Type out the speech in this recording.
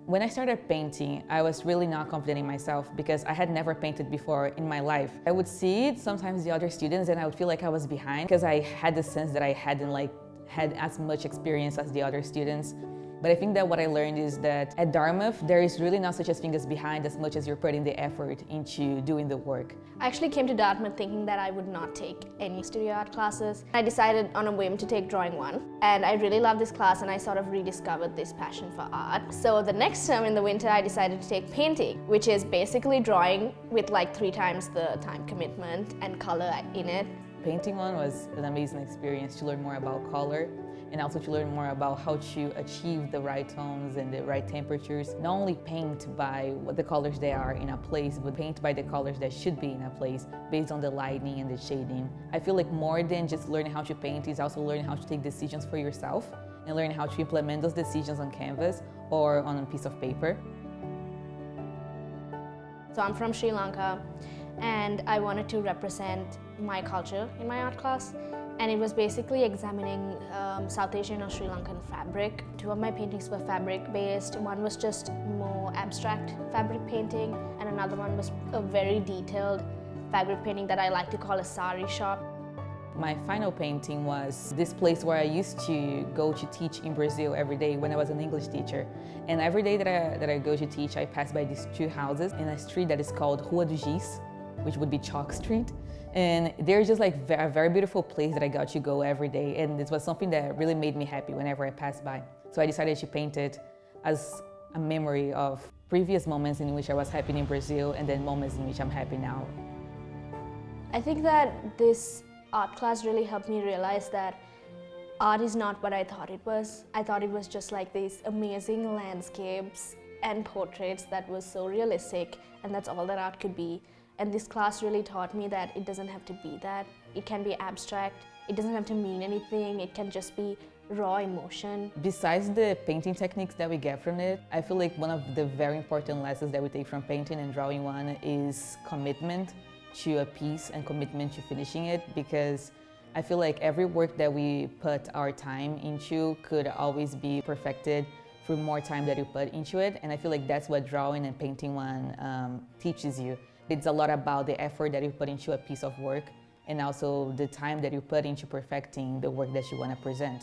When I started painting, I was really not confident in myself because I had never painted before in my life. I would see sometimes the other students and I would feel like I was behind because I had the sense that I hadn't had as much experience as the other students. But I think that what I learned is that at Dartmouth, there is really not such a thing as behind as much as you're putting the effort into doing the work. I actually came to Dartmouth thinking that I would not take any studio art classes. I decided on a whim to take Drawing 1, and I really loved this class and I sort of rediscovered this passion for art. So the next term in the winter, I decided to take painting, which is basically drawing with like 3 times the time commitment and color in it. Painting 1 was an amazing experience to learn more about color and also to learn more about how to achieve the right tones and the right temperatures. Not only paint by what the colors they are in a place, but paint by the colors that should be in a place based on the lighting and the shading. I feel like more than just learning how to paint is also learning how to take decisions for yourself and learning how to implement those decisions on canvas or on a piece of paper. So I'm from Sri Lanka and I wanted to represent my culture in my art class. And it was basically examining South Asian or Sri Lankan fabric. 2 of my paintings were fabric based. One was just more abstract fabric painting, and another one was a very detailed fabric painting that I like to call a sari shop. My final painting was this place where I used to go to teach in Brazil every day when I was an English teacher. And every day that I go to teach, I pass by these 2 houses in a street that is called Rua do Giz, which would be Chalk Street. And they're just like a very beautiful place that I got to go every day. And it was something that really made me happy whenever I passed by. So I decided to paint it as a memory of previous moments in which I was happy in Brazil and then moments in which I'm happy now. I think that this art class really helped me realize that art is not what I thought it was. I thought it was just like these amazing landscapes and portraits that was so realistic, and that's all that art could be. And this class really taught me that it doesn't have to be that. It can be abstract, it doesn't have to mean anything, it can just be raw emotion. Besides the painting techniques that we get from it, I feel like one of the very important lessons that we take from painting and Drawing 1 is commitment to a piece and commitment to finishing it, because I feel like every work that we put our time into could always be perfected through more time that you put into it. And I feel like that's what Drawing and Painting 1 teaches you. It's a lot about the effort that you put into a piece of work and also the time that you put into perfecting the work that you want to present.